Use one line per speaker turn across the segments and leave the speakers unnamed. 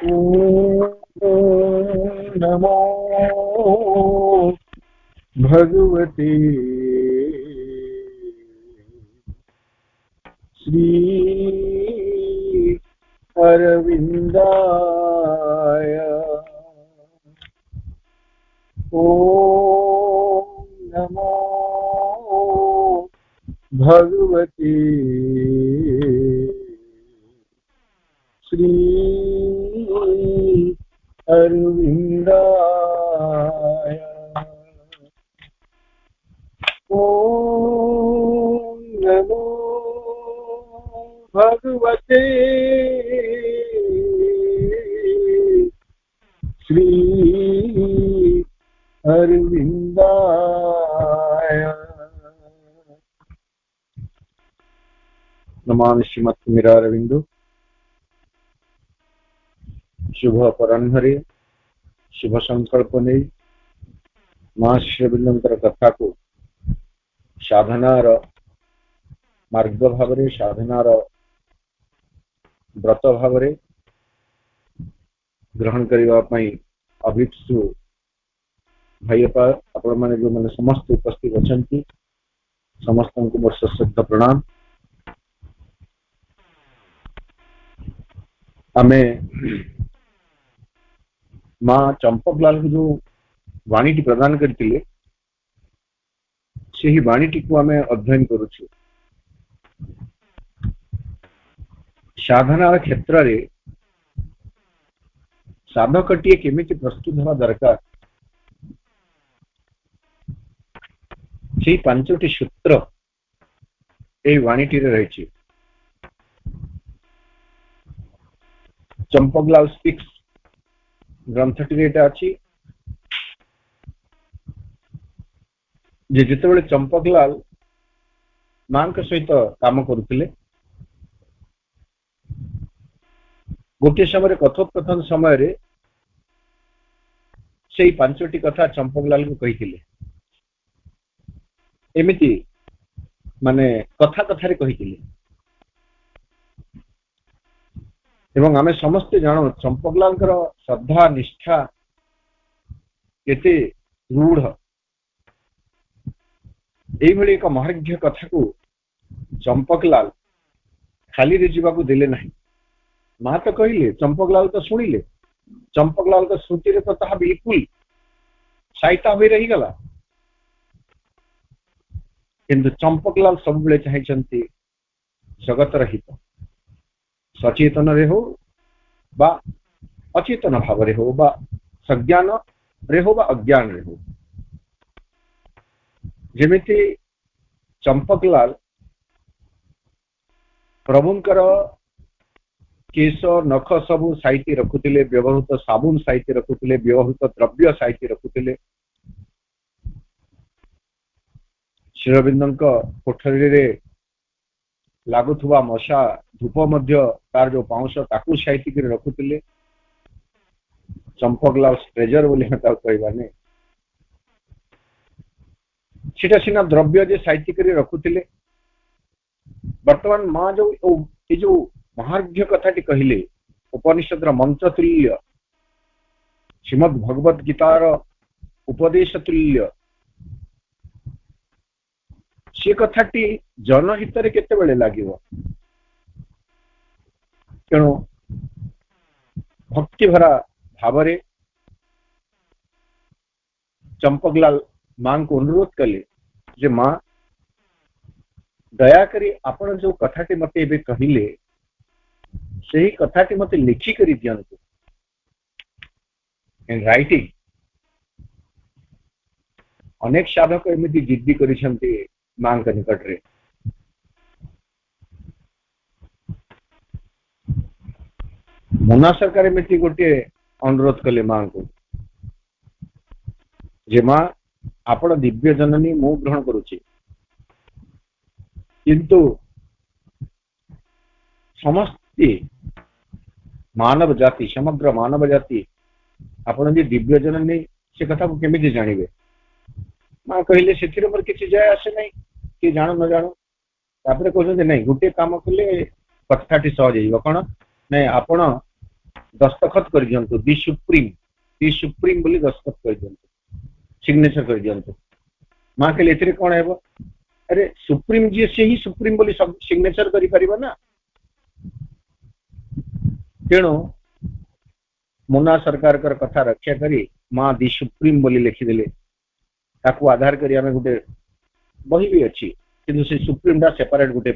ॐ नमो भगवते श्री अरविन्दाय। ॐ नमो भगवते श्री अरविन्दाय। ॐ नमो भगवते श्री अरविन्दाय। नमामि श्रीमत्मीरारविन्दो। शुभ अपराह्न शुभ संकल्प नहीं मां श्रीअरविंदर कथा को साधनार मार्ग भाव साधनार व्रत भाव ग्रहण करने अभिप्सु भाई आपण मैंने जो मैंने समस्त उपस्थित अच्छा समस्त को मोर सश्रद्ध प्रणाम। आमे मां चंपकलाल को जो वाणी प्रदान करते से ही वाणी को आम अध्ययन करुछु। साधना क्षेत्र रे साधकटीए केमिति प्रस्तुत होगा दरकार से पांचटी सूत्र ए वाणीटी रही। चंपकलाल स्पीक्स ग्रंथटी अच्छी जिते चंपकलाल मां सहित काम करुले गोटे समय कथोपकथन समय से पांचटी कथा चंपकलाल को कही एमिति माने कथा कथारे कही एवं आमे समस्ते जानो चंपकलाल श्रद्धा निष्ठा केते रूढ़ यही एक महार्घ्य कथा को चंपकलाल खाली रे जीवा को दिले नहीं। मां तो कहले चंपकलाल तो शुणिले चंपकलाल तो श्रुति रे तो ताहा बिल्कुल साइता हो रही गला किंतु चंपकलाल सब बेले चाहिए जगत रहित सचेतन रे हो बा अचेतन भाव रे हो बा सज्ञान रे हो बा अज्ञान रे हो। जेमिति चंपकलाल प्रभुंकर केश नख सबू साइती रखुतिले व्यवहृत साबुन साइती रखुतिले व्यवहृत द्रव्य साइती रखुतिले श्रीअरविंदଙ୍କ कोठरी रे लागुथुवा मशा धूप मध्य तार जो पाउंस ताकू साइती कर रखुतिले। चंपकलाल ट्रेजर बोली कहबाने सीटा सीना द्रव्य जे साइती कर रखुतिले। वर्तमान मां जो ये जो महार्घ्य कथाटी कहले उपनिषद मंत्र तुल्य श्रीमद् भगवद गीतार उपदेश तुल्य से कथाटी जनहित केते बेले लागिवो तेणु भक्ति भरा भाव चंपकलाल मां को अनुरोध कले जे मां दयाकरी आपण जो कथाटी मते एबे कहिले से ही कथाटी मते लिखी करी दियंतु इन राइटिंग। अनेक साधक एमिति जिद्दी करिसंती मां के निकट रे मुना सरकार एमिति गोटे अनुरोध कले मां को जे मां आपण दिव्य जननी मु ग्रहण करुछि किंतु समस्ते मानव जाति समग्र मानव जाति आपण जे दिव्य जननी से कथा को केमिति जानिबे। मां कहले सेथिरे पर किछि जाय आसे नहीं कि जानो न जानो तापरे कहते नहीं गोटे काम कले कथाटी सहज हो कौन नहीं आपण दस्तखत कर दियंतु दी सुप्रीम बोली दस्तखत कर दियंतु सिग्नेचर कर दियंतु मां कहले एथिरे कोन हेबो अरे सुप्रीम जी से ही सुप्रीम बोली सब सिग्नेचर करि परिबा ना तेणु मुन्ना सरकार कर कथा रक्षा करी मां दी सुप्रीम बोली लिखि देले ताकू आधार करी हमें गुटे बही भी अच्छी किंतु से सुप्रीम डा सेपरेट गुटे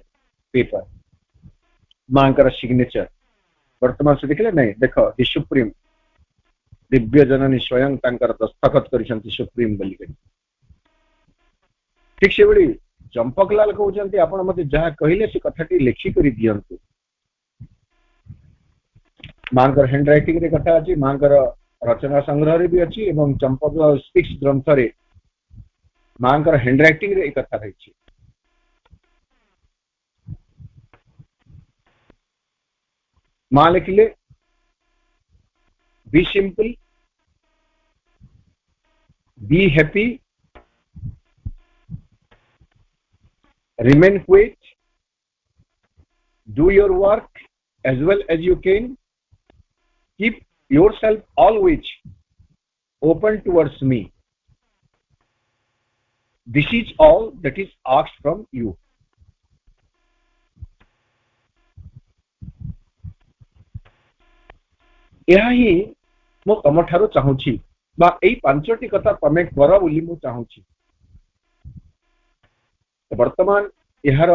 पेपर मां कर सिग्नेचर वर्तमान से देखले नहीं देख दी सुप्रीम दिव्य जननी स्वयं तांकर दस्तखत करिसंती सुप्रीम बोली करी ठीक से बड़ी चंपकलाल कहउचंती आपण मते जहा कहिले से कथाटी लिखि करी दियंतु मांकर हैंड राइटिंग रे कथा अछि मांकर रचना संग्रह रे भी अछि एवं चंपकलाल स्पीक्स ग्रंथ रे मांकर हैंड राइटिंग रे कथा रही मां लिखिले be simple be happy remain quiet do your work as well as you can keep yourself always open towards me this is all that is asked from you यह ही मो तम ठारो चाहूची बा एई पांचटी कथा तमे कर बोली मो चाहूची वर्तमान यार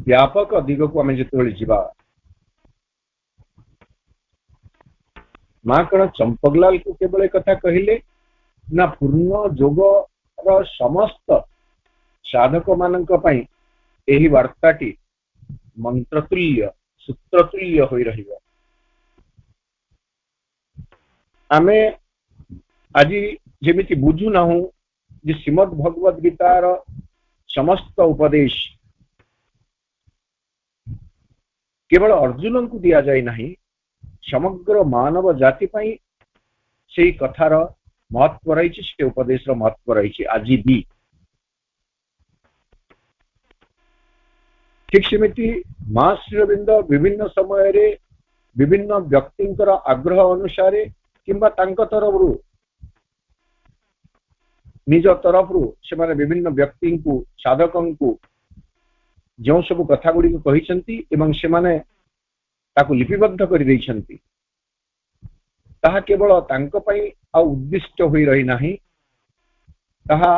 व्यापक दिग को आम जो जीवा मां कण चंपकलाल को केवल कथा कहले ना पूर्ण जोग समस्त साधक मानक पई एही वार्ताटी मंत्रतुल्य सूत्रतुल्य होई रहिबो आमे आज जेमिति बुझु ना हूं जे श्रीमद् भगवद गीतार समस्त उपदेश केवल अर्जुन को दिया जाए नहीं समग्र मानव जाति पाई से कथार महत्व रही से उपदेश महत्व रही आज भी ठीक सेमिति मां श्रीअरविंद विभिन्न समय रे विभिन्न व्यक्तिंकर आग्रह अनुसार किंबा तांक तरफरु निज तरफरु से माने विभिन्न व्यक्ति को साधकों को जो सब कथा गुड़ी को कहिसंती एवं से माने ताकु लिपिबद्ध कर दैछंती ताहा केवल तांक पई आ उद्दिष्ट होई रही नाही ताहा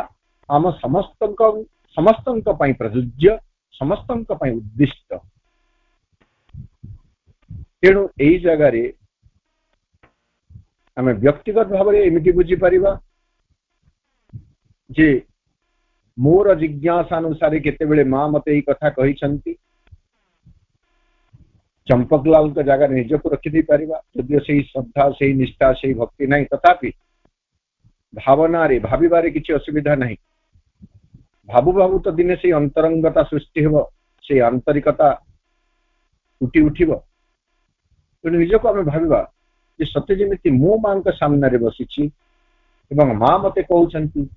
आम समस्तंक पई प्रयुज्य समस्तंक पई उद्दिष्ट तेणु एई जगह रे आमे व्यक्तिगत भाव रे एमिति बुझी परिबा जे मोर जिज्ञासा अनुसार केतेबेले मां मते एई कथा कहिसंती चंपकलाल का जगह निज को रखी दे पारिबा यदि से श्रद्धा से निष्ठा से भक्ति नहीं तथापि भावना रे भाबिबारे किछि असुविधा नहीं भाबु भाबु तो दिने से अंतरंगता सृष्टि हेबो से आंतरिकता उठी उठिबो तो निज को आमे भाबिबा जे सत्य जेमिति मो मां का सामने रे बसिछि एवं मां मते कहउछंती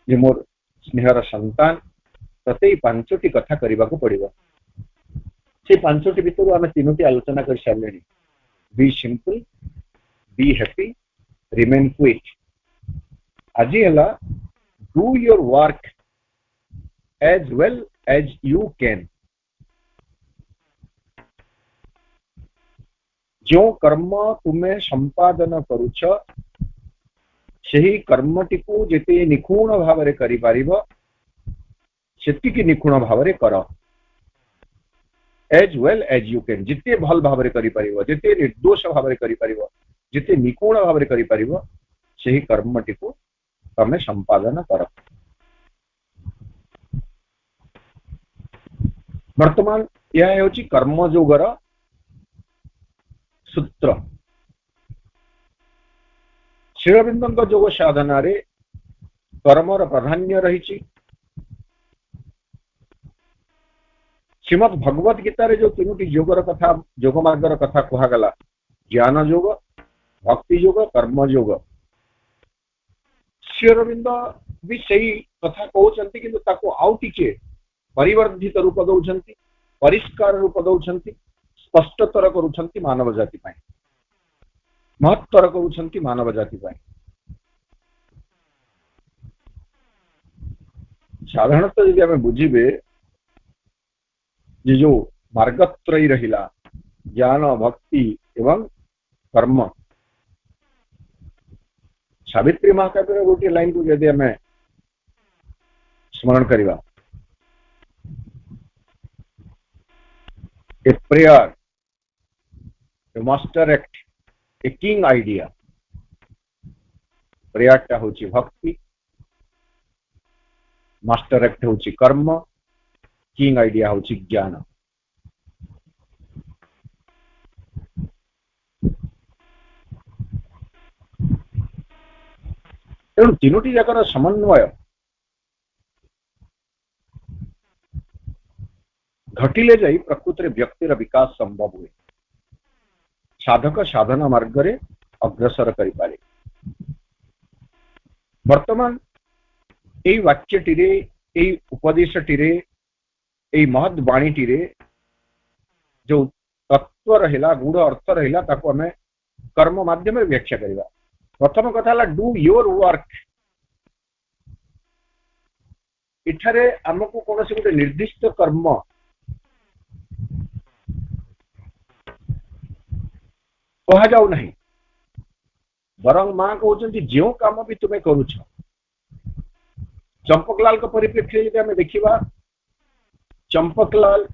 जे मोर स्नेहर संतान तते पांचटी कथा करबा को पड़िबो से पांचटी भितर आमे तीनोटी आलोचना कर सारलेनी be simple be happy remain quiet आज हला do your work as well as you can जो कर्म तुम्हें संपादन करुछ सेही कर्मटी को जेते निखुण भाव रे करि पारिबो सेतिकी निखुण भाव रे कर as well as you can जिते भल भाव रे करि पारिबो जिते निर्दोष भाव रे करि पारिबो जिते निखुण भाव रे करि पारिबो सेही कर्मटी को तमे संपादन कर वर्तमान यह होची कर्मयोगर सूत्र श्रीअरविंद जोग साधना रे कर्मर प्राधान्य रही श्रीमद् भगवद गीता रे जो तीनोटी योगर कथा योग मार्गर कथा कहगला ज्ञान योग भक्ति योग कर्म योग श्रीअरविंद भी सही कथा कहउछंती किंतु ताको आउ टिके परिवर्धित रूप दउछंती परिष्कार रूप दउछंती स्पष्टतर करुछंती मानव जाति पाई, महत्तर करुछंती मानव जाति पाई। साधारणतः यदि आम बुझे जो मार्गत्रयी रहिला ज्ञान भक्ति एवं कर्म, सावित्री महाकाव्य गोटे लाइन को यदि आम स्मरण करवा, a prayer, a master act, a king idea. प्रेयरटा हूँ भक्ति, मास्टर एक्ट हूँ कर्म, किंग आइडिया हूँ ज्ञान। तेणु तीनोटी जाकर समन्वय घटिले जाई प्रकृति रे व्यक्तिर विकास संभव हुए, साधक साधना मार्ग रे अग्रसर करि पारे। वर्तमान एई वाक्यटी रे, एई उपदेशटी रे, एई महत् वाणीटी रे जो तत्व रहिला, गूढ़ अर्थ रहिला, ताको हमें कर्म माध्यम व्याख्या करिवा। प्रथम कथा है डू योर वर्क। इठारे आमको कौन से गोटे निर्दिष्ट कर्म कह जाऊ नहीं, बरं मां कहते जो काम भी तुम्हें करुछ। चंपकलाल का परिप्रेक्षी यदि आम देखा, चंपकलाल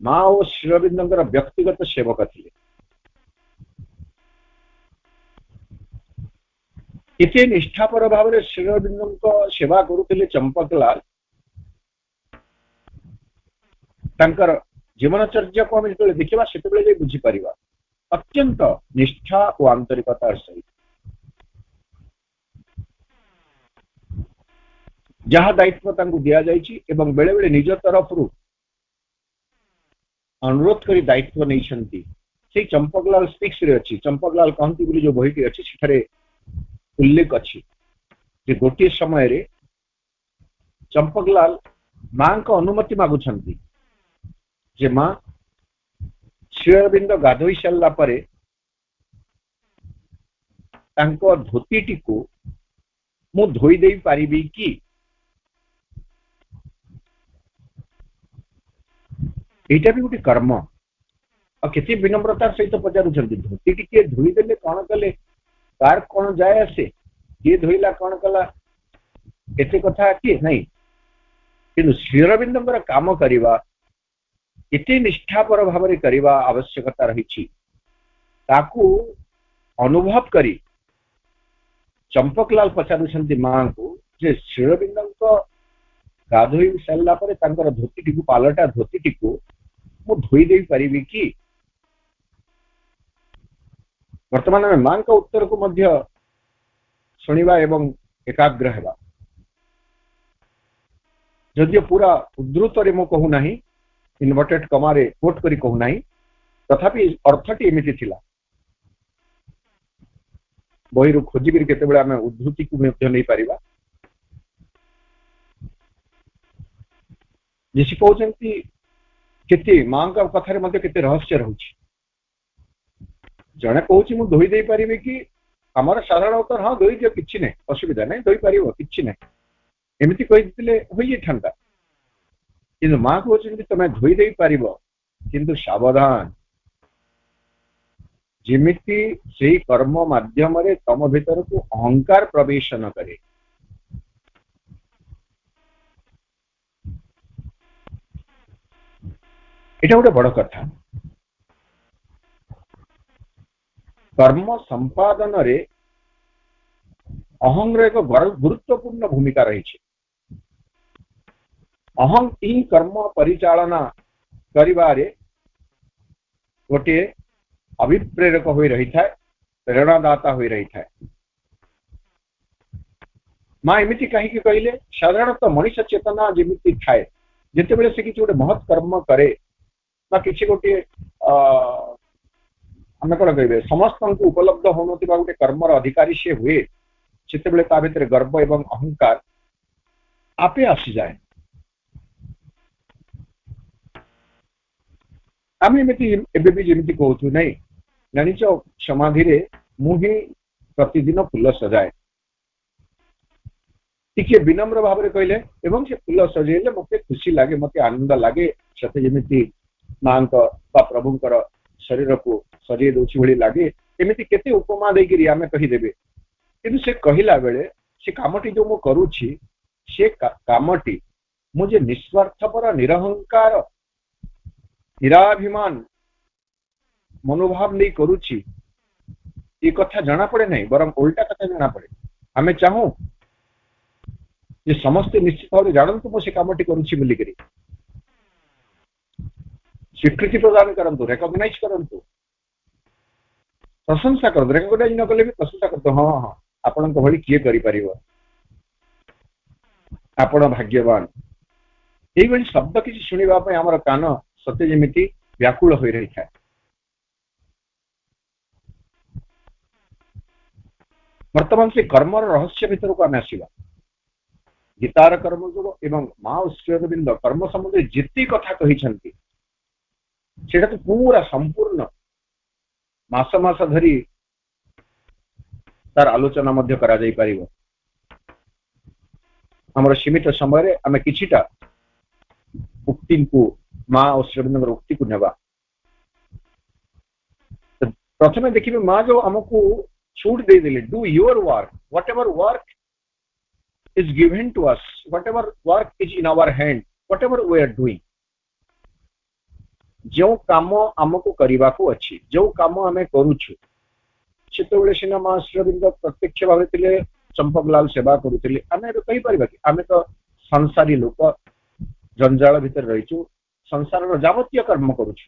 मां और श्रीअरविंदर व्यक्तिगत सेवक थे। इतने निष्ठापर भाव में श्रीअरविंद सेवा करुले चंपकलाल। तांकर जीवनचर्या को आम जो देखा से बुझीपर अत्यंत निष्ठा और आंतरिकतार सहित जहाँ दायित्व दिया जाइछि एवं बेले बेले निज तरफ अनुरोध करी दायित्व नहीं छंती। से चंपकलाल स्पीक्स रे अछि, चंपकलाल कहंती बोली जो बहीटी अछि सेठारे उल्लेख अछि जे गोटे समय रे चंपकलाल मां को अनुमति मागुछंती जे मां श्रीअरविंद गाधोई सारा पर धोतीटी को मु धोई दे पारिबी कि। एटा भी गोटे कर्म और केते विनम्रतार सहित पचारुछंती धोती टिके धोई देले कौन कले तार कौन जाए आसे, किए धोइला कौन कला एते कथा कि नहीं। किंतु श्रीअरविंदर काम करिवा इतने निष्ठापर भाव में करवा आवश्यकता रही ताकू अनुभव करी चंपकलाल पचारुछंती मां को जे श्रीअरविंद गाधोई सारा पर धोती को पालटा धोती को मु धोई दे पारिबी कि। वर्तमान में मां का उत्तर को मध्य शुणिबा एवं एकाग्र हेबा। जदियो पूरा उद्धृत रे मु कहू नाही, इनवर्टेड कमा रे कोट करी कहू नाही, तथापि अर्थटी एमिति थिला। बही रु खोजी करी केते बेले आमे उद्धृति को मध्य नहीं पारिबा। जेसी कहउछंती केते मां का कथा रे मध्य केते रहस्य रहउछि। जणे कहउछि मु धोई देई पारिबे कि, हमर साधारण उत्तर हां धोई दियो किछि नै, असुविधा नै, धोई पारिबो किछि नै, एमिति कहि दिले होई थांता। किंतु मां कहउछंती तमे धोई देई पारिबो, किंतु सावधान जिमिति से कर्म माध्यम रे तम भीतर को अहंकार प्रवेश न करे। एटा गोटे बड़ कथा। कर्म संपादन रे अहंर एक गुरुत्वपूर्ण भूमिका रही। अहं ही कर्म परिचालना करिवारे गोटे अभिप्रेरक हो रही था, प्रेरणादाता हो रही था। मां एमती कहीं कहले साधारणतः मनीष चेतना जमी थाए जिते बड़े से किसी गोटे महत् कर्म करे कि गोटे आम कौन कहे समस्त को उपलब्ध हो गोटे कर्मर अधिकारी सी हुए से ता भीतर गर्व एवं अहंकार आपे आसी जाए। आम एमती जमी कहूँ नहीं जाच समाधि रे मुझे प्रतिदिन फुल सजाए टिके विनम्र भाव में कहले एवं से फुल सजेले मत खुशी लगे मत आनंद लगे सते जमी माँ प्रभुंकर शरीर को सजे दौची भली लगे एमती केते उपमा देकरी आमे कहीदेवे किंतु से कहला बेले से कामटी जो मु करूछि से कामटी मुझे निस्वार्थपर निरहंकार निराभिमान मनोभाव नहीं करुछि ये कथा जाना पड़े नहीं बरम उल्टा कथा जाना पड़े आमे चाहूं जे समस्त निश्चित भाव जानतु मो से कामटी करुछि बोलिकरी स्वीकृति प्रदान करंतु रेकग्नाइज करंतु प्रशंसा करंतु रेकग्नाइज न कले भी प्रशंसा करतु हाँ हाँ आपण भली किए करि परिबो आपण भाग्यवान ये शब्द किसी शुणा आमर कान सत्य जमी व्याकुल हो रही है वर्तमान से कर्मर रहस्य भितर को आम आसवा गीतार कर्मयोग एवं माँ श्रीअरविंद कर्म संबंधी जिते कथा कही तो पूरा संपूर्ण मास मास धरी तार आलोचना मध्य करा जाई परिबो हमर सीमित समय आम किछिटा उक्ति को माँ और श्रीअरविंद उक्ति को नेबा प्रथम देखिए माँ जो आमको छूट दे देले do your work what ever work is given to us whatever work is in our hand whatever we are doing जो काम आमको करबा को अछि जो काम हमें करूछु सेतबेले सिना मां श्रीअरविंद प्रत्यक्ष भाव थिले चंपकलाल सेवा करूथिले आमे कहि परिबा कि आमे तो संसारी लोक जंजाल भीतर रहिछु संसार रो जावतीय कर्म करूछु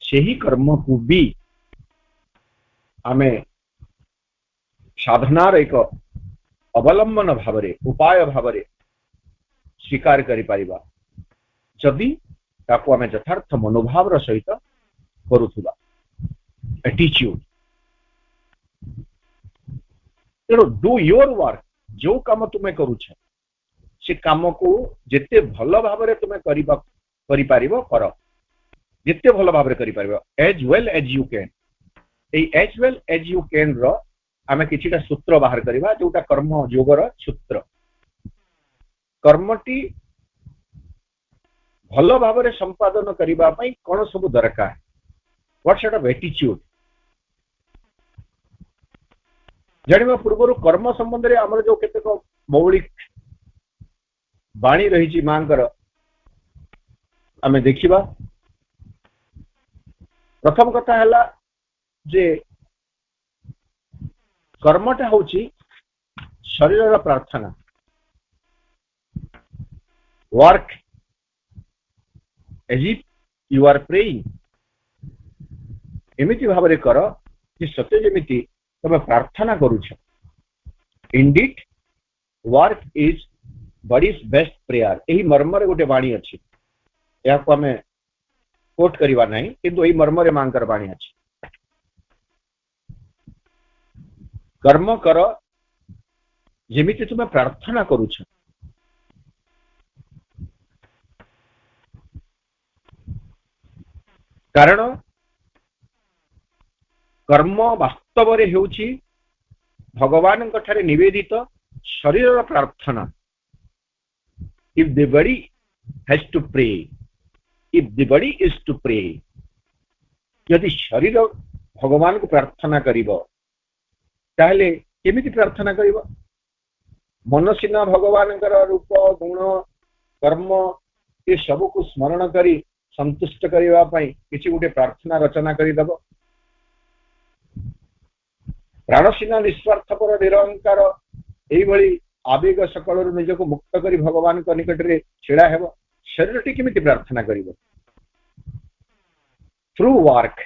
सेही कर्म को भी आमे साधनार एक अवलंबन भाव उपाय भाव स्वीकार करिपारिबा जदि ताको आमे यथार्थ मनोभाव सहित करूथुबा एटीट्यूड तेणु डू योर वर्क जो काम तुम्हें करूछ से काम को जिते भल भाव तुम्हें करिपारिबो कर जिते भल भाव करिपारिबो as well as you can as well as you can रो आमे किछिटा सूत्र बाहर करिबा जोटा कर्म योगर सूत्र कर्मटी भल भाव में संपादन करिबा पई कोन सब दरकार व्हाट सॉर्ट ऑफ एटीट्यूड जानिबा पूर्व कर्म संबंध रे हमर जो केतेक मौलिक बाणी रही मांकर आमे देखिबा प्रथम कथा हला जे कर्मटा हूँ शरीर प्रार्थना work as if you are praying एमिति भाव में कर कि सत्य जमी तुम प्रार्थना करुछ indeed work is body's best prayer यही मर्मरे गोटे बाणी अच्छी या आम कोट करवा नहीं किंतु यही मर्मरे मांकर बाणी अच्छी कर्म कर जेमिति तुम्हें प्रार्थना करुछ कारण कर्म वास्तव रे हेउची भगवान ठारे निवेदित शरीर प्रार्थना if the body has to pray if the body is to pray यदि शरीर भगवान को प्रार्थना करिबो ताहले केमिति प्रार्थना करिबो मन सिना भगवान रूप गुण कर्म ये सब को स्मरण करी संतुष्ट करबा पई किछि गोटे प्रार्थना रचना करिदबो प्राण सिना निस्वार्थपर निरहंकार एई भली आवेग सकल निज को मुक्त करी भगवान को निकट रे छिड़ा हेबो शरीर टी केमिति प्रार्थना करिबो थ्रू वर्क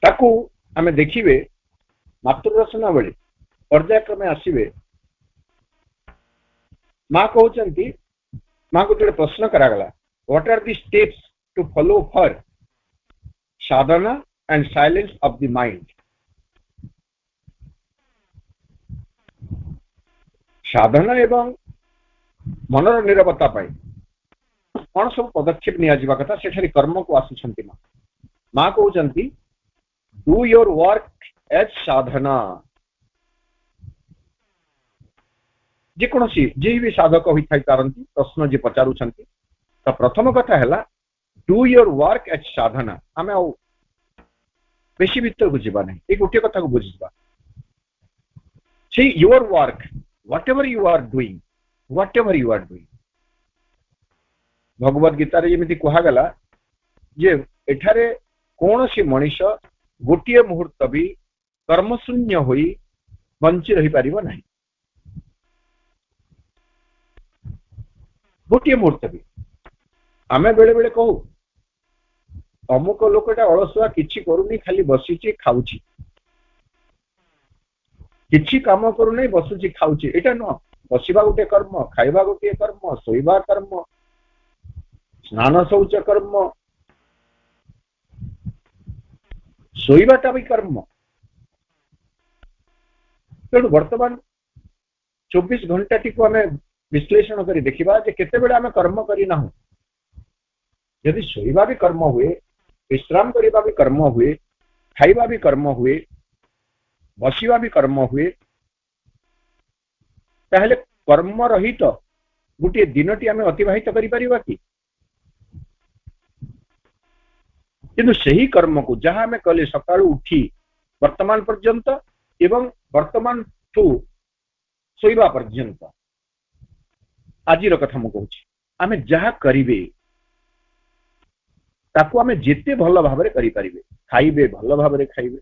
ताकू आमे देखिबे मातृरचना बेले पर्यायक्रमे आसीबे माँ कहउचंती माँ को जो प्रश्न करागला what are the steps to follow for sadhana and silence of the mind साधना एवं मनर निरवता कौन सब पदक्षेप निया कथा से कर्म को आसुंती माँ कहते डू योर वर्क एज साधना जेकोसी जी भी साधक होता पारती प्रश्न जी पचारूँ तो प्रथम कथा है डू योर वर्क एज साधना आम बेसी भीतर को जीवा ना ये गोटे कथा को बुझा see your work whatever you are doing भगवद गीतार जमी कहगला जे एठारे कौन सी मनीष गोटे मुहूर्त भी कर्मशून्य होई बंची रही पारिबो नहीं गोटे मुहूर्त भी आमे बेले बेले कहू अमुक लोकटा अलसुआ किछि करूनी खाली बसीची खाउची किछि काम करूनी बसुची खाउची एटा न बसिबा गोटे कर्म खाइबा गोटे कर्म सोइबा कर्म स्नान शौच कर्म सोइबाटा भी कर्म तेणु वर्तमान 24 घंटा टी को आमे विश्लेषण करी देखिबा जे केते बेले आमे कर्म करी ना यदि सोइबा भी कर्म हुए विश्राम करिबा भी कर्म हुए खाइबा भी कर्म हुए बसिबा भी कर्म हुए ताहले कर्म रहित गोटे दिनटी आमे अतिबाहित करि परिबा कि किंतु सही कर्म को जहां आमे कले सकाळु उठी वर्तमान पर्यंत एवं वर्तमान ठू सोइबा पर्यंत आजिर कथा मु कहूँ आमे जहा करिवे ताकू आमे जेते भल भाव करि परिबे खाइबे भल भाव खाइबे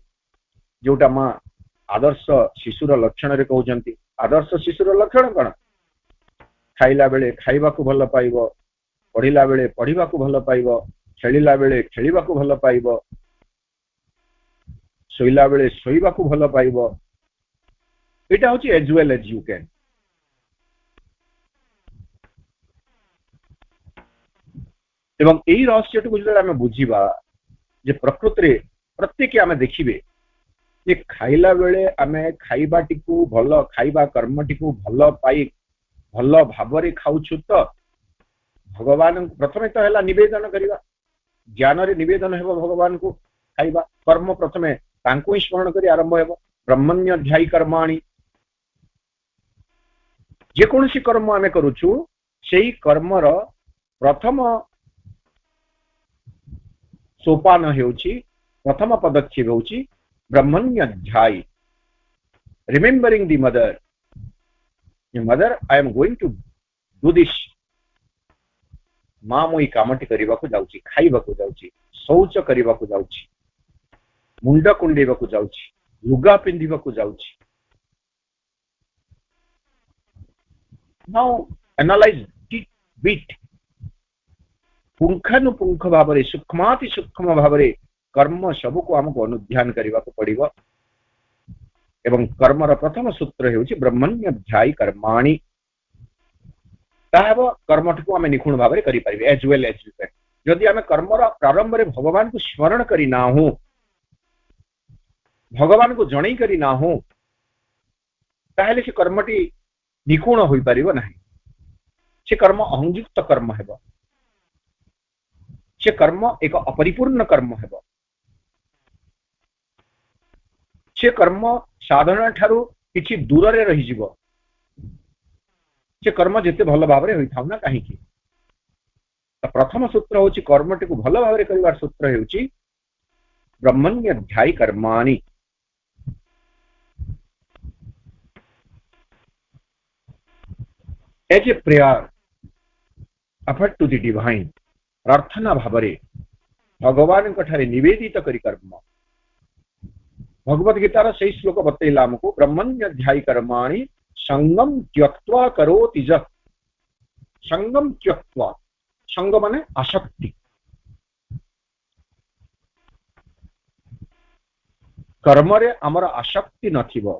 जोटा माँ आदर्श शिशुर लक्षण रे कहउजंती आदर्श शिशुर लक्षण कौन खाइला बेले खाइबा को भल पाइबो पढ़िला बेले पढ़िबा को भल पाइबो खेलिला बेले खेलिबा को भल पाइबो सोइला बेले सोइबा को भल पाइबो एटा होची as well as you can एवं यही रहस्य को जो आम बुझा जे प्रकृति रे प्रत्येक आम देखिए जे खाइला बेले आम खाइबाटी को भल खाइबा कर्मटी को भल पाई भल भाव रे खाउछु तो भगवान प्रथमे तो है निवेदन करवा ज्ञान रे निवेदन हेबो भगवान को खाइबा कर्म प्रथमे तांको स्मरण करी आरंभ हेबो ब्रह्मण्य ध्यायी कर्माणि जे कोनसी कर्म आमे करूछु सेही कर्मर प्रथम सोपान हेउची प्रथम पदक्षेप हेउची ब्रह्मण्य ध्यायी remembering the mother I am going to do this माँ मुई कामटी करने को जाऊँगी खाइबा को जाऊँगी शौच करने को जाऊँगी मुंड कुंडेबा को जाऊँगी लुगा पिंधिबा को जाऊँगी नाउ एनालाइज बिट पुंखानुपुंख भाव में सूक्ष्माति सूक्ष्म भाव में कर्म सब को आमको अनुध्यान करने को पड़िबो एवं कर्मर प्रथम सूत्र हेउची ब्रह्मण्य ध्यायी कर्माणि ताहब कर्मटी को आम निखुण भाव में करें as well as you can जदि आम कर्मर प्रारंभ में भगवान को स्मरण करना हो भगवान को जणई करना हो ताहले से कर्मटी निखुण हो पारिबो नाही से कर्म अहंयुक्त कर्म हेबो से कर्म एक अपरिपूर्ण कर्म हेबो से कर्म साधना ठारू किछि दूर रे रही जिवो से कर्म जिते भल भाव में होता ना कहीं प्रथम सूत्र हूँ कर्मटी को भल भाव में कर सूत्र हूँ ब्रह्मण्य ध्यायी कर्माणि as a prayer offered to the divine प्रार्थना भाव में भगवान निवेदित करी कर्म भगवद गीतार से श्लोक बतैला आमको ब्रह्मण्य ध्यायी कर्माणि संगम त्यक्त्वा करोति यत् संगम त्यक्त्वा संग माने आसक्ति कर्म रे आमर आसक्ति नथिबो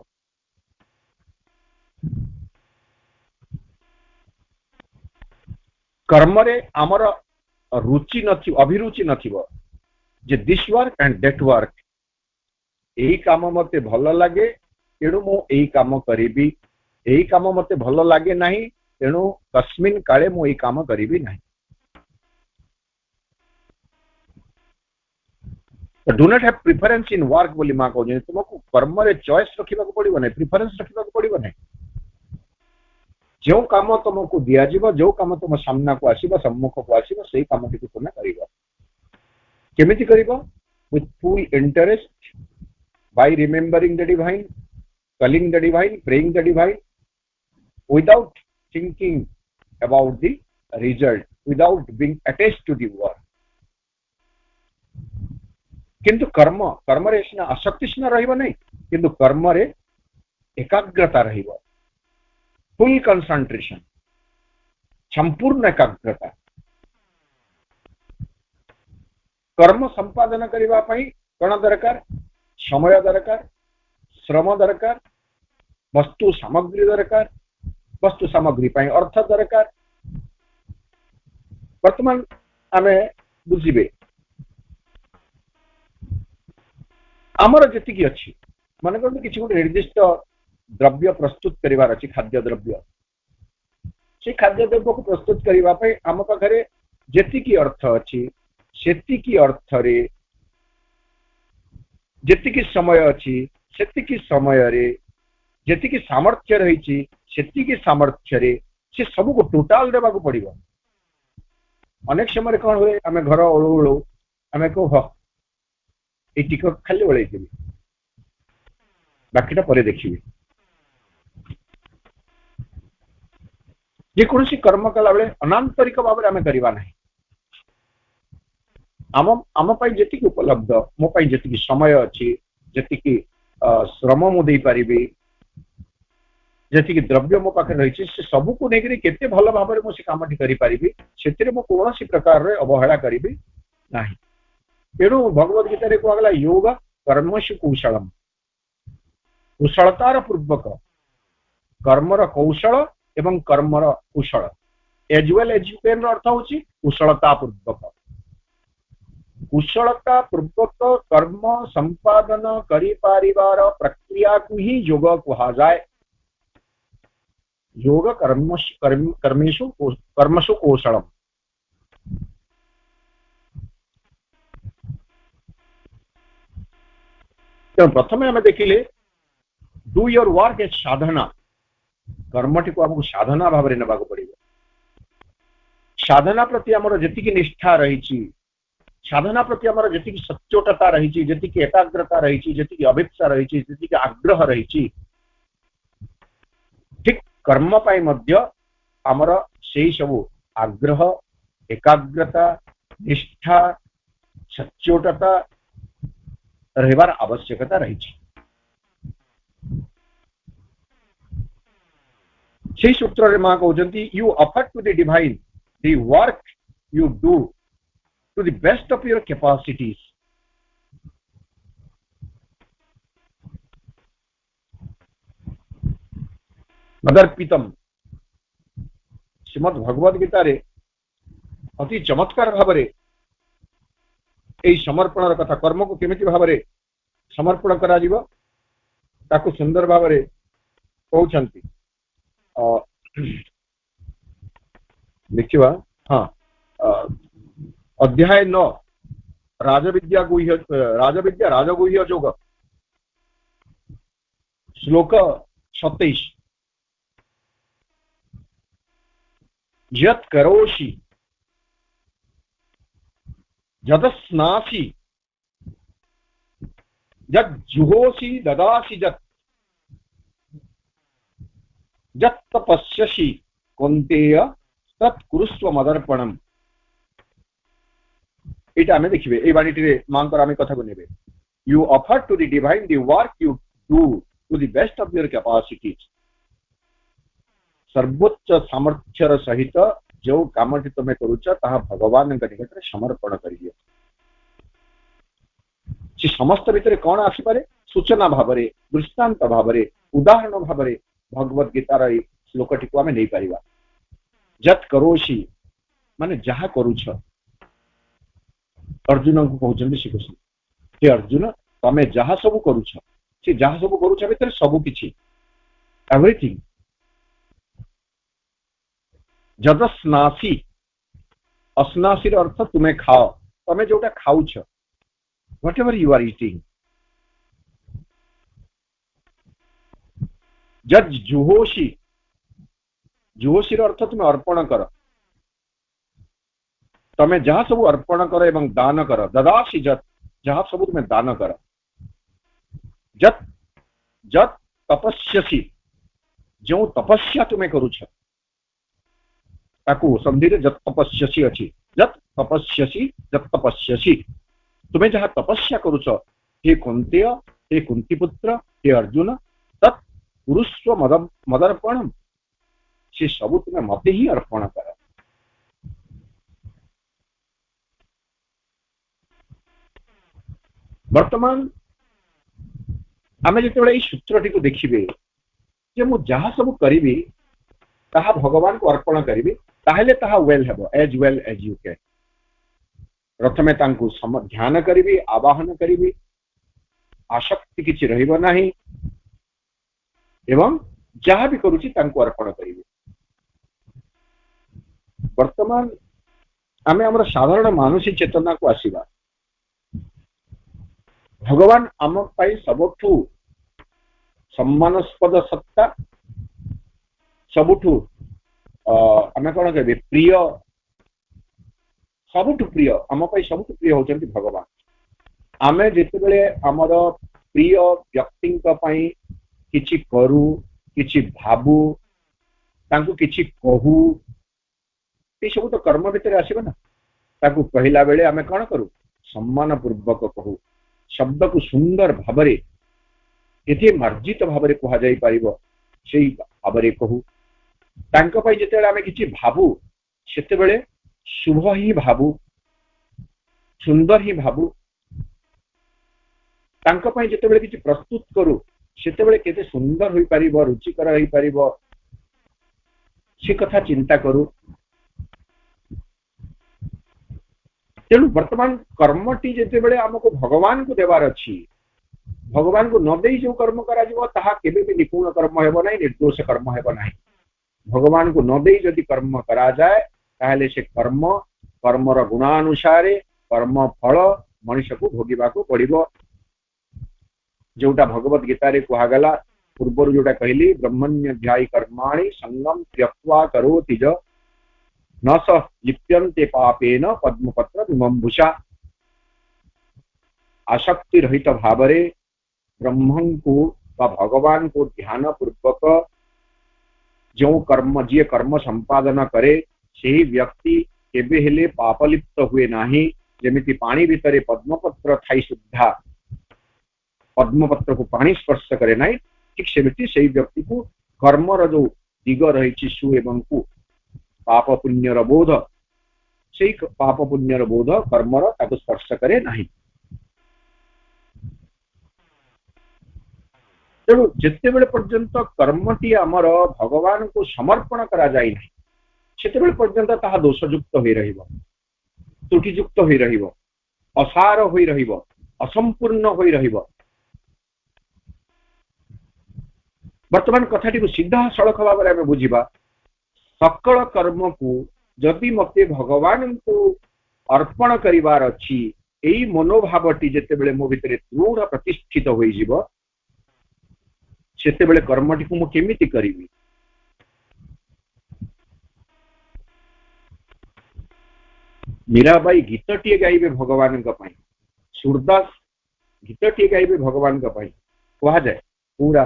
कर्म रे आमर रुचि नथि अभिरुचि नथिबो जे this work and that work एही काम मते भल लागे एणु मो एही काम करिबी यही काम मते भल लगे ना तेणु कस्मिन काले मु यही काम करी ना। Do not have preference in work बोली मां कहते तुमको कर्म रे चॉइस रखा पड़ो ना, प्रिफरेंस रखा पड़ो ना। जो काम तुमको दिया जो काम तुम सामना को आसीबा सम्मुख को आसीबा सेही काम टी तुम करिबो। केमिति करिबो? With full interest, by remembering the divine, calling the divine, praying the divine, without thinking about the result, without being attached to the work. किंतु कर्म कर्म रे सिना आसक्ति सिना रहिबो नै, किंतु कर्म रे एकाग्रता रहिबो, फुल कंसंट्रेशन, संपूर्ण एकाग्रता। कर्म संपादन करिबा पई कोन दरकार? समय दरकार, श्रम दरकार, वस्तु सामग्री दरकार, वस्तु सामग्री पई अर्थ दरकार। वर्तमान आमे बुझिबे आमर जेतिकी अछि माने कोन किछि गुटे निर्दिष्ट द्रव्य प्रस्तुत करिवार अछि, खाद्य द्रव्य। से खाद्य द्रव्य को प्रस्तुत करिवा पई आम पाखरे जेतिकी अर्थ अछि सेतिकी अर्थ रे, जेतिकी समय अछि सेतिकी समय रे, जेतिकी सामर्थ्य रहिछि सेतिकी सामर्थ्य रे से सब को टोटाल देबा को पड़िबो। अनेक समय कोन होय आमे घर ओळू ओळू आमे को ह ए टिकट खाली ओळै देबी, बाकीटा परे देखिबी। जे कोनसी कर्म कला बेले अनांतरिक भाव आमे करिबा नाही। आम पाई जेतिकी उपलब्ध, मो पाई जेतिकी समय अछि, जेतिकी श्रम मु देई पारिबी, जेतिकी द्रव्य मो पाखे रहिछि से सब को नेकरी केते भल भाव रे मो से कामटी करि पारिबी, सेतिरे मो कोनोसी प्रकार रे अवहेला करिबी नाही। तेणु भगवद गीता रे कहला योग कर्मसु कौशलम, कुशलतार पूर्वक कर्मर कौशल एवं कर्मर कुशल एज वेल एज पेन अर्थ होची कुशलता पूर्वक। कुशलता पूर्वक कर्म संपादन करि पारिबार प्रक्रिया को ही योग कहा जाए। योग कर्मसु कौशलम। प्रथम आम देखिले do your work as Sadhana. Committee को आमको साधना भाव में नेबाक पड़िबो। साधना प्रति आमर जेतिकी निष्ठा रहिछि, साधना प्रति आमर जेतिकी सच्चोटता रहिछि, जेतिकी एकाग्रता रहिछि, जेतिकी अभिप्सा रहिछि, जेतिकी आग्रह रहिछि, ठीक कर्म पाई मध्य आमर सेही सब आग्रह, एकाग्रता, निष्ठा, सच्चोटता रहबार आवश्यकता रही। से सूत्र रे मां कहउजंती you offer to the divine the work you do to the best of your capacities. मदर्पितम श्रीमद् भगवद गीता रे अति चमत्कार भाव रे एई समर्पण कथा, कर्म को केमिति भाव रे समर्पण करा जीवो ताकु सुंदर भाव रे कहउछंती। देखिवा हाँ अध्याय 9 राजविद्या राजगुह्य योग श्लोक 27 यत् करोषि यदस्नासि यज्जुहोषि ददासि यत् तपस्यसि कौन्तेय तत्कुरुस्व मदर्पणम। एटा आमे देखिबे ए बाणीटी रे मांकर आमे कथा को नेबे। You offer to the divine the work you do to the best of your capacities. सर्वोच्च सामर्थ्यर सहित जो कामटी तुम करूछ ताहा भगवान निकट रे समर्पण करियो। से समस्त भितर कौन आसी पारे? सूचना भाव रे, दृष्टांत भाव रे, उदाहरण भाव रे भगवद गीतार ए श्लोकटी को आमे नै पारिबा। जत करोषि माने जहा करूछ। अर्जुन को कहउछन श्रीकृष्ण हे अर्जुन तमे जहा सब करूछ, से जहा सब करूछ भितर सब किछि एवरीथिंग जदस्नासी अस्नासी अर्थ तुम्हें खाओ तमें जोटा खाऊछ whatever you are eating जद जुहोशी जुहोशी अर्थ तुम्हें अर्पण कर तमें जहाँ सब अर्पण कर एवं दान कर ददासी जत जहाँ सब तुम्हें दान कर जत जत तपस्यसी जो तपस्या तुम्हें करुछ ताकू संधि जत तपस्यसी अच्छी जत तपस्यसी जत तपस्यसी तुम्हें जहाँ तपस्या करुछ हे कुंतेय हे कुंतीपुत्र हे अर्जुन तत् पुरुस्व मदर्पणम से सब तुम्हें मते ही अर्पण कर वर्तमान आमे जेतेबेले सूत्रटी को देखिबे जे मु जहाँ सब करी ताहा भगवान को अर्पण करी ताहले ताहा वेल एज यू कैन प्रथमे तांकु ध्यान करी आवाहन करी आसक्ति किछि रहिबो नाही एवं जहाँ भी करुछि तांकु अर्पण करी वर्तमान आमे हमर साधारण मानसिक चेतना को आसीबा भगवान आम पाई सबठू सम्मानस्पद सत्ता सबठू आम कौन कहे प्रिय सबठू प्रिय आम पाई सबठू प्रिय होचंती भगवान आमे जेतेबेले हमर प्रिय व्यक्ति किछि करू किछि भाबू तांकु किछि कहू ये सब तो कर्म भितर आसीबे ना ताकु कहला बेले आमे कौन करू सम्मान पूर्वक कहू शब्द को सुंदर भावरे एथे मार्जित भावरे कहा जाई पारिबो सेही भावरे कहू तांको पई जेतेबेले आमे किछि भाबू सेतेबेले शुभ ही भाबू सुंदर ही भाबू तांको पई जेतेबेले किछि प्रस्तुत करू सेतेबेले केते सुंदर होई पारिबो रुचिकर होई पारिबो से कथा चिंता करू तेणु वर्तमान कर्मटी जेतेबेले आमको भगवान को देवार अच्छी भगवान को न दे जो कर्म करा जीवो ताहा केबे भी निपुण कर्म हेबो नाही निर्दोष कर्म हेबो नाही भगवान को न दे जदि कर्म करा जाए ताहले से कर्म कर्मर गुणानुसारे कर्म फल मनुष्य को भोगिबा को पड़िबो जोटा भगवत गीता रे कहा गला पूर्व जोटा कहली ब्रह्मण्यध्यायी कर्माणि संगम त्यक्त्वा करोति ज न स लिप्यन्ते पापेन पद्मपत्र विमंबुषा आसक्ति रहित भावरे ब्रह्मन को भगवान को ध्यान पूर्वक जो कर्म जी कर्म संपादन करे से व्यक्ति केबे हेले पापलिप्त हुए नाही जेमिति पानी भितरे पद्मपत्र थाई सुद्धा पद्मपत्र को पानी स्पर्श करे नाही ठीक सेमिति से व्यक्ति को कर्मर जो दिग रही सु एवं कु पाप पुण्यर बोध से पाप पुण्यर बोध कर्मर ताको स्पर्श करे नाही तेणु जितेबेले पर्यंत कर्मटी आमर भगवान को समर्पण करा जाय नाही सेतेबेले पर्यंत ताहा दोषयुक्त होई रहिबो त्रुटियुक्त होई रहिबो असार होई रहिबो असंपूर्ण होई रहिबो वर्तमान कथाटी को सीधा सड़क भाव में बुझा सकल कर्म को जदि मते भगवान को अर्पण करिवार अछि एई मनोभावटी जेतेबेले मो भितरे दृढ़ प्रतिष्ठित होई जिवो सेतेबेले कर्मटी को मु केमिति करिवि मीराबाई गीतटीए गाइबे भगवान का पाई सूरदास गीतटीए गाइबे भगवान का पाई कहा जाए पूरा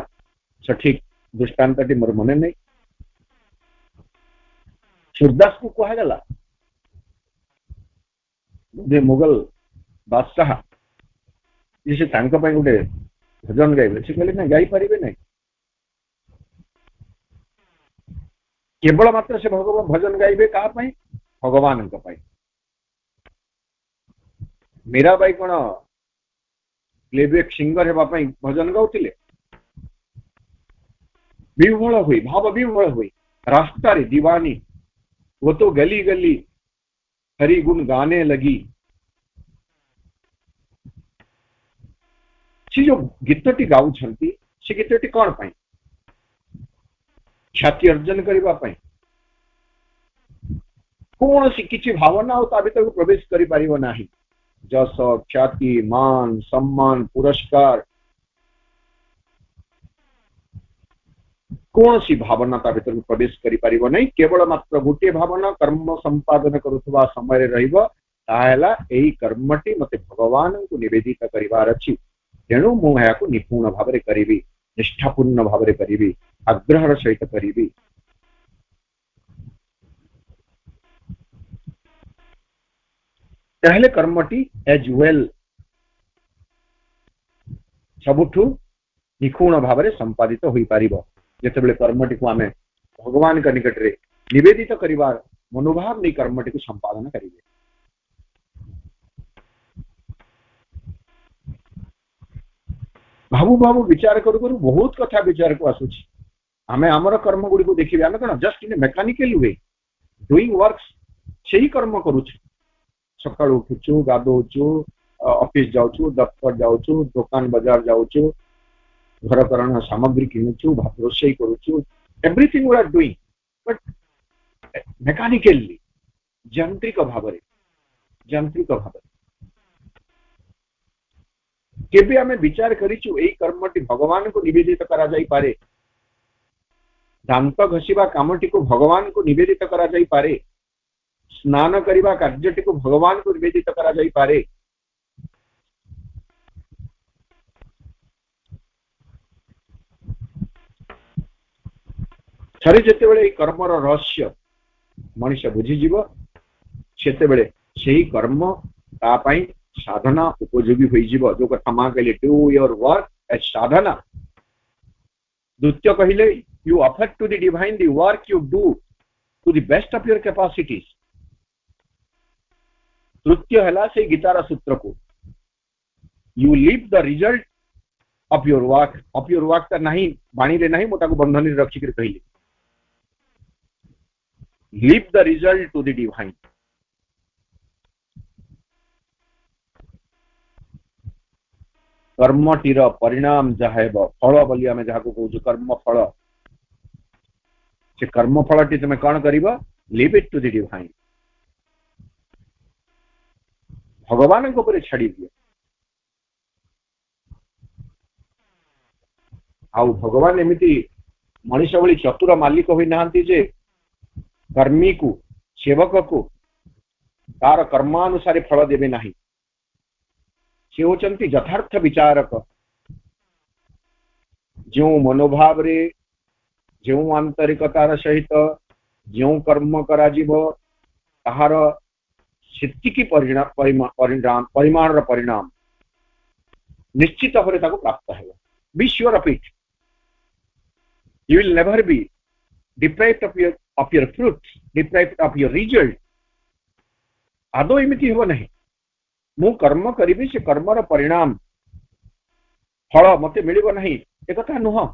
सठिक दृष्टांतटी मोर मने नहीं सूरदास को कहा गला मुगल बादशाह जिसे तांका पाई गोटे भजन गाइबे से कहले ना गाई पारिबे नहीं केवल मात्र से भगवान भजन गाइबे कहा पाई भगवान का पाई मीराबाई कौन प्लेबैक सिंगर हेबा पाई भजन गाउतिले विह्वल हुई भाव विह्वल हुई रास्ता रे दीवानी वो तो गली गली हरि गुण गाने लगी से जो गीतटी गाउछंती से गीतटी कौन पाई ख्याति अर्जन करबा पाई कौन सी किसी भावना ता भीतर प्रवेश करि परिबो नाही। जस ख्याति मान सम्मान पुरस्कार कौन सी भावना ता भीतर प्रवेश करि परिबो नहीं। केवल मात्र गोटे भावना कर्म संपादन करुवा समय रहिबो ताहेला एई कर्मटी मते भगवान को निवेदित करिवार अछि। तेणु मु याकू निपुण भावरे करिबी, निष्ठापूर्ण भावरे करिबी, आग्रहर सहित करिबी। ताहेले कर्मटी एज वेल सबुठु निपुण भावरे संपादित होई पारिबो। जेतेबेले कर्मटी को आमे भगवान का निकट रे निवेदित करिवार मनोभाव नै कर्मटी को संपादन करिबे। भावु भावु विचार करू करू बहुत कथा विचार को आसुछि। आमे हमर कर्म गुडी को देखिबे, आमे कोन just in mechanical way doing works सेही कर्म करूछु। सकाळ उठुछु, गाधोछु, ऑफिस जाउछु, दफ्तर जाउछु, दुकान बाजार जाउछु, घर करण सामग्री किनुछु, भात रोषेई करूछु, everything we are doing but mechanically यांत्रिक भावरे केबे आमे विचार करिछु एई कर्मटी भगवान को निवेदित करा जाई पारे। दांत घसीबा कामटी को भगवान को निवेदित करा जाई पारे। स्नान करिबा कार्यटी को भगवान को निवेदित करा जाई पारे। थरे जेते बेले कर्मर रहस्य मनुष्य बुझी जीव सेते बेले सेही कर्म ता पई साधना उपयोगी होई जीव। जो कथा मा कहले do your work as sadhana. द्वितीय कहले you offer to the divine the work you do to the best of your capacities. तृतीय हला से गीतार सूत्र को you leave the result of your work ता नहीं बाणी रे नहीं मोटा को बंधन रे रखी कर कहले leave the result to the divine. कर्मटीर परिणाम जहाब फल बोली आम जहाँ कहूँ कर्म फल से कर्म फलटी तुम कौन कर leave it to the divine भगवान छाड़ी दिए। आउ भगवान एमती मनीष भली चतुर मालिक होई नाहंती जे कर्मी को सेवक को तार कर्मानुसार फल देवे नहीं। से होचंती यथार्थ विचारक जो मनोभाव रे जो आंतरिकतार सहित जो कर्म करा जीवो ताहार सेतिकी परिमाण परिणाम निश्चित भाव ताको प्राप्त है। Be sure of it you will never be deprived of your fruit deprived of your result. आदौ एमती हेबो नहीं। मु कर्म करी से कर्मर परिणाम फल मते मिलिबो नहीं एक कथा नुह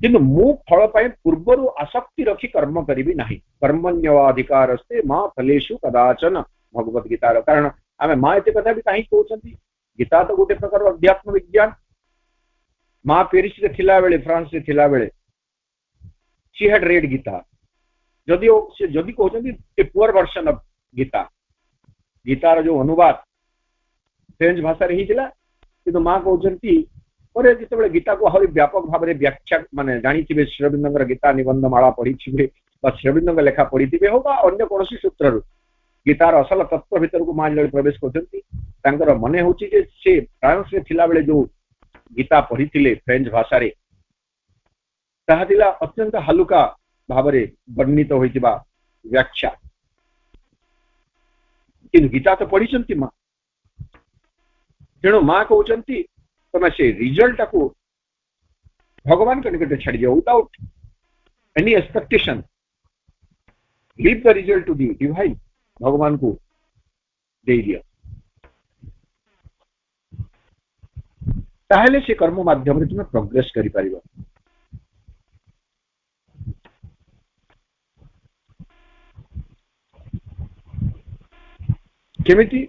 किंतु मु फल पाए पूर्वरु आसक्ति रखी कर्म करी नहीं। कर्मण्यवाधिकारस्ते मां फलेषु कदाचन भगवत गीतार कारण आमे मां एते कथा भी कहीं कहउछंती। गीता तो गोटे प्रकार अध्यात्म विज्ञान। मां पेरिस रे थिला बेले फ्रांस रे थिला बेले शी हैड रेड गीता जदि से जदि कहउछंती a poor version of Gita guitar जो अनुवाद फ्रेंच भाषा रे हिजिला किंतु मां कहउछंती और जिते गीता को आहुरी व्यापक भाव में व्याख्या माने जानी श्रीअरविंदर गीता निबंध माला पढ़ी श्रीअरविंद लेखा पढ़ी हो अन्य कौन सूत्र गीतार असल तत्व भीतर को मां जो प्रवेश कर मन हो फ्रांस रे थिला बेले जो गीता पढ़ी फ्रेंच भाषा रे ताहा अत्यंत हालुका भाव में वर्णित होइतिबा व्याख्या किंतु गीता तो पढ़ी मां। तेणु मां कहउछंती तमे से रिजल्ट को भगवान के निकट छाड़ दियो without any expectation leave the result to the divine भगवान को दे दिया। ताहले से कर्म माध्यम रे तुम प्रोग्रेस करि परिबो। केमिति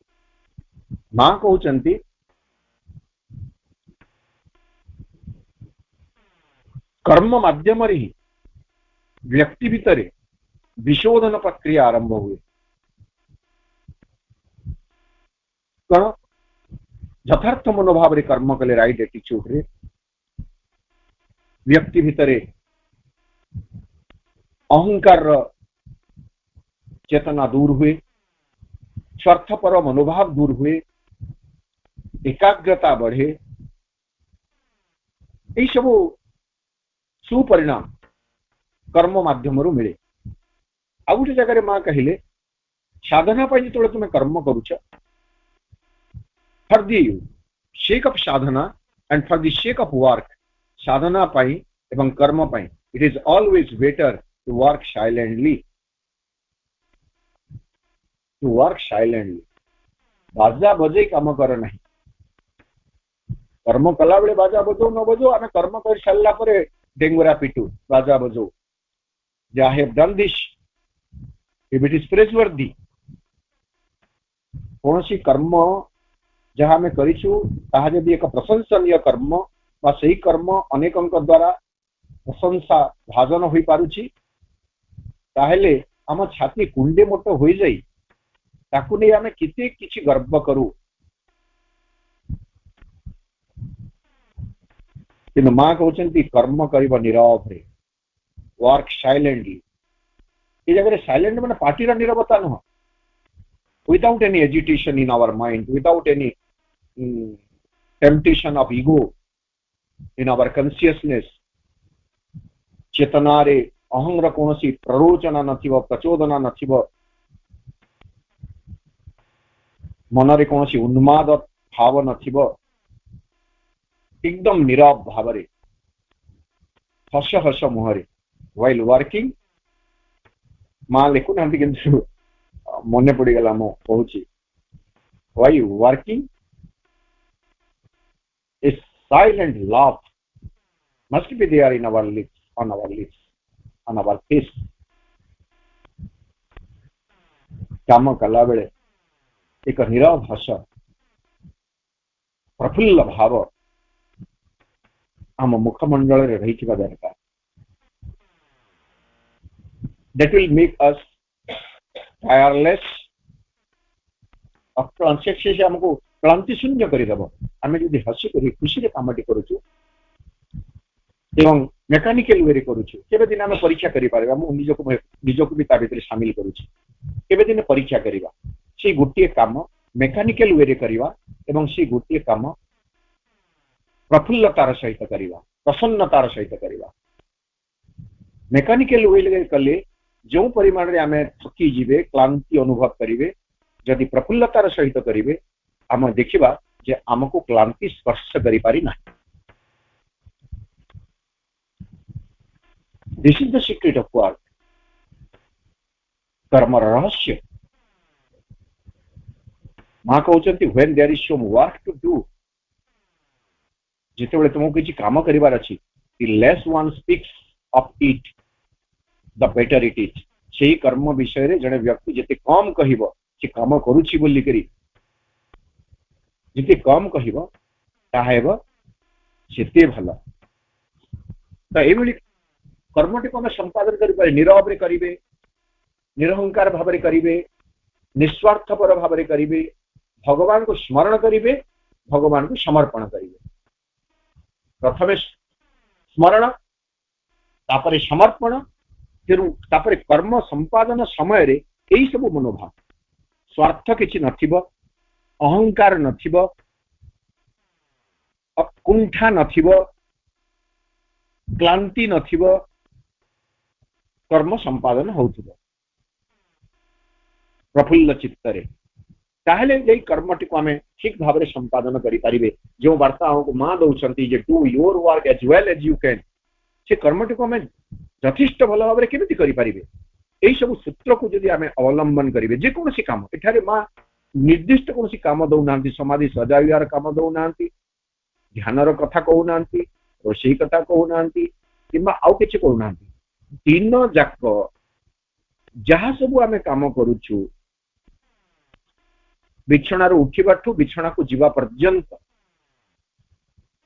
मां कहउचंती कर्म माध्यम ही व्यक्ति भितर विशोधन प्रक्रिया आरंभ हुए कौन यथार्थ मनोभाव रे कर्म कले राइट एटीट्यूड रे व्यक्ति भितर अहंकार चेतना दूर हुए स्वार्थपर मनोभाव दूर हुए एकाग्रता बढ़े यही सब सुपरिणाम कर्म माध्यम मिले आ गोटे जगह माँ कहले साधना जो तुम कर्म करुच for the sake of sadhana and for the sake of work साधना एवं कर्म it is always better to work silently बाजा बजे काम कर नहीं कर्म कला बेले बाजा बजो न बजो आम कर्म कर सारा पर डेंगुरा पिटू बाजा बजो I have done this if it is praiseworthy कौन सी कर्म जहाँ आम करूँ जदि एक प्रशंसनीय कर्म बा सही कर्म अनेक द्वारा प्रशंसा भाजन हो पारुछि ताहेले आम छाती कुंडे मोट हो जाई ताकू नहीं आम किते किछि गर्व करूँ कि माँ कहते कर्म कर नीरव रे वर्क साइलेंटली ये जगह साइलेंट माने पार्टी नीरवता नुह without any agitation in our mind without any temptation of ego in our consciousness चेतना रे अहंर कौन सी प्ररोचना नथिबो प्रचोदना नथिबो मन रे कौन सी उन्माद भाव नथिबो एकदम नीरव भाव रे हस हस मुहरे व्हाइल वर्किंग माँ लिखु ना किंतु मन पड़गला मो कहूँ while working a silent laugh must be there in our lips on our face काम कला बेले एक नीरव हस प्रफुल्ल भाव आम मुखमंडल रही दरकार that will make us tireless से हमको क्लांति शून्य करदेव आम जो हसी कर खुशी कामटी करुचु एवं मेकानिकल वे करुचु केबे दिन आम परीक्षा करिपारे निजको भी ता भितर शामिल करुचु केबे दिन परीक्षा करिबा से गोटे काम मेकानिकल वे करिबा एवं से गोटे काम प्रफुल्लतार सहित करिबा प्रसन्नतार सहित करिबा मेकानिकल वे कले जो परिमाण रे आमे थकी जीवे क्लांति अनुभव करिवे जदि प्रफुल्लतार सहित करिवे आम देखिबा जे आमको क्लांति स्पर्श करि पारि ना this is the secret of work कर्म रहस्य माँ कहते when there is some work to do जिते बड़े तुमको किसी काम करिवार अछि the less one speaks of it the better it is से कर्म विषय रे जने व्यक्ति जिते कम कहिबो से काम करूछि बोली करी जिते कम कहिबो ताहेबो सेते भलो तो एभली कर्मटी को संपादन करें नीरव रे करिवे निरहंकार भाव रे करिवे निस्वार्थपर भाव रे करिवे भगवान को स्मरण करिवे भगवान को समर्पण करिवे प्रथमे स्मरण तापरे समर्पण तापरे कर्म संपादन समय रे यही सब मनोभाव स्वार्थ किछि नथिबो अहंकार नथिबो कुंठा नथिबो क्लांति नथिबो कर्म संपादन होउथिबो प्रफुल्ल चित्तरे ताहले जे कर्मटी को आमे ठीक भाव रे संपादन करि परिबे जो वार्ता हमको मां दउछंती जे do your work as well as you can से कर्मटी को आमे यथेष्ट भल भाव रे केमिति करि परिबे एई सब सूत्र को जदि आमे अवलंबन करिवे जे कोनसी काम एठारे मां निर्दिष्ट कोनसी काम दउ नांती समाधि सजावियार काम दउ नांती ध्यानर कथा कहू नांती रोषई कथा कहू नांती किंबा आउ किछि कहू नांती दिन जाक जहाँ सब आमे काम करूछु बिछणार उठिबाठू बिछणा को जीवा पर्यंत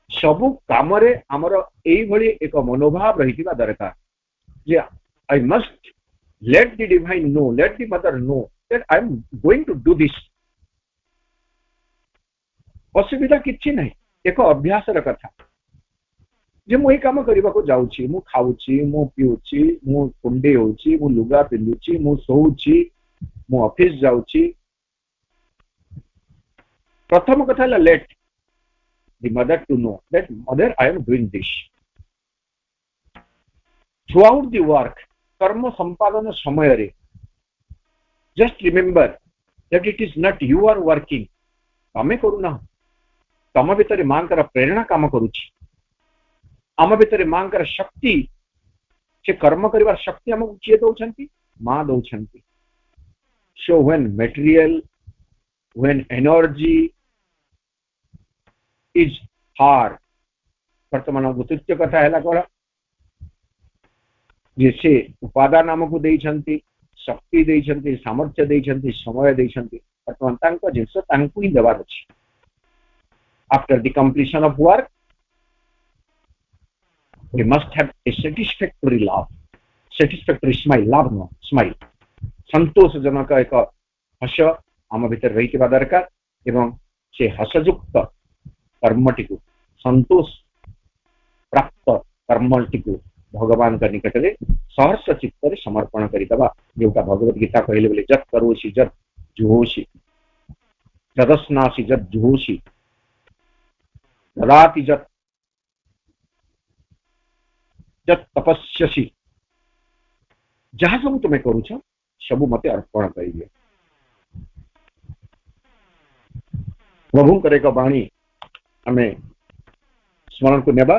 सबु काम रे हमर एई भली एक मनोभाव रहितिबा दरकार जे I must let the divine know, let the mother know that I am going to do this. असुविधा किछि नहीं, एक अभ्यास र कथा जे मु काम करबा को जाउची, मु खाउची, मु पिउची, मु कुंडे होउची, मु लुगा पिंदुची, मु सोउची, मु ऑफिस जाउची. प्रथम कथा ला late the mother to know that mother I am doing this. Throughout the work, karma sampadana samayare, just remember that it is not you are working. तमे करू ना, तम भितर मां कर प्रेरणा काम करूची, आम भितर मां कर शक्ति से कर्म करिवार शक्ति हमको किए दउछंती, मां दउछंती. So when material, when energy is hard, वर्तमान तृतीय कथा है कौन जैसे उपादान आमको देइछंती, शक्ति देइछंती, सामर्थ्य देइछंती, समय देइछंती, वर्तमान तांको जिंस तांको ही देवार अछि. After the completion of work we must have a satisfactory laugh, satisfactory smile, laugh no smile, संतोषजनक एक हस आम भीतर रही के दरकार एवं से हसयुक्त कर्मटी को, संतोष प्राप्त कर्मटी को भगवान का निकट में सहर्ष चित्त समर्पण करदबा. जोटा भगवत गीता कहले बोले जत करोसी जत जुहोसी, जदस्नासी जत जुहोसी, ददाति जत जत तपस्यसी, जहाँ सब तुम्हें करूछ सबू मते अर्पण करिए. प्रभुंकर एक वाणी आमे स्मरण को नेबा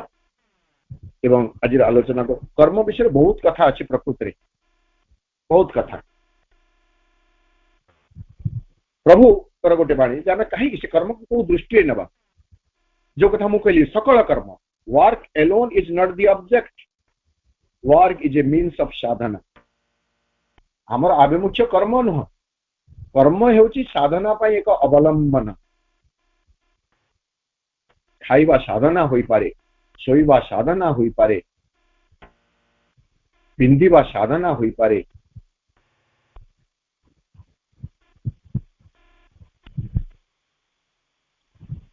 एवं आज आलोचना को. कर्म विषय बहुत कथा अच्छी प्रकृति रे, बहुत कथा. प्रभु कर गोटे वाणी जे कहीं से कर्म को दृष्टि नेबा. जो कथा मु कहली सकल कर्म, work alone is not the object, work is a means of sadhana. हमर आभिमुख्य कर्म नुह, कर्म हेउची साधना पाई एक अवलंबन. खाइबा साधना होई पारे, सोइबा साधना होई पारे, पिंदिबा साधना होई पारे.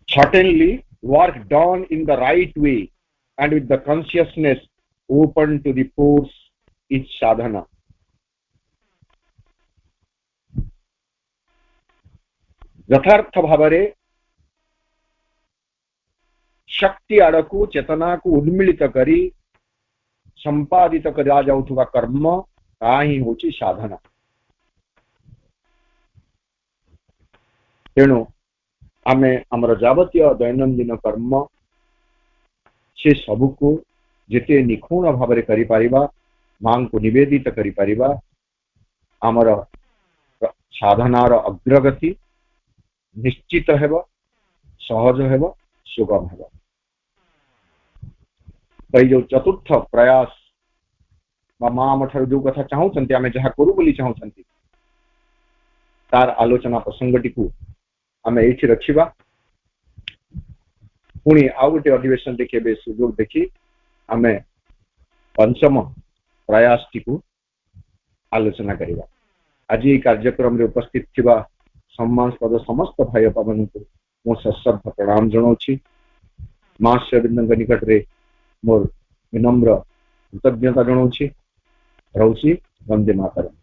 Certainly work done in the right way and with the consciousness open to the pores is sadhana. यथार्थ भावरे शक्ति आड़कू चेतना को उन्मिलित करी संपादित करा जाउथुवा कर्म ताही होची साधना. तेणु आमे हमर जावतीय दैनंदिन कर्म से सबको जेते निखुण भावरे करि पारिबा, मां को निवेदित करि पारिबा, हमर साधनार अग्रगति निश्चित हेब, सहज हेब, सुगम हेब. जो चतुर्थ प्रयास मां ठार जो कथा चाहूँ आम जहाँ करू बोली चाहूँ तार आलोचना प्रसंगटी को आम ये रखा. पुणी आउ गोटे अधिवेशन देखिए सुजोग देखी आम पंचम प्रयास टी को आलोचना करवा. आज ये कार्यक्रम रे उपस्थित थिबा सम्मानस्पद समस्त भाई बाबन को मो सश्रद्धा प्रणाम जनाऊँ. मां श्रीअरविंद निकट रे मोर विनम्र कृतज्ञता जनाऊँ. रोची वंदे मातरम.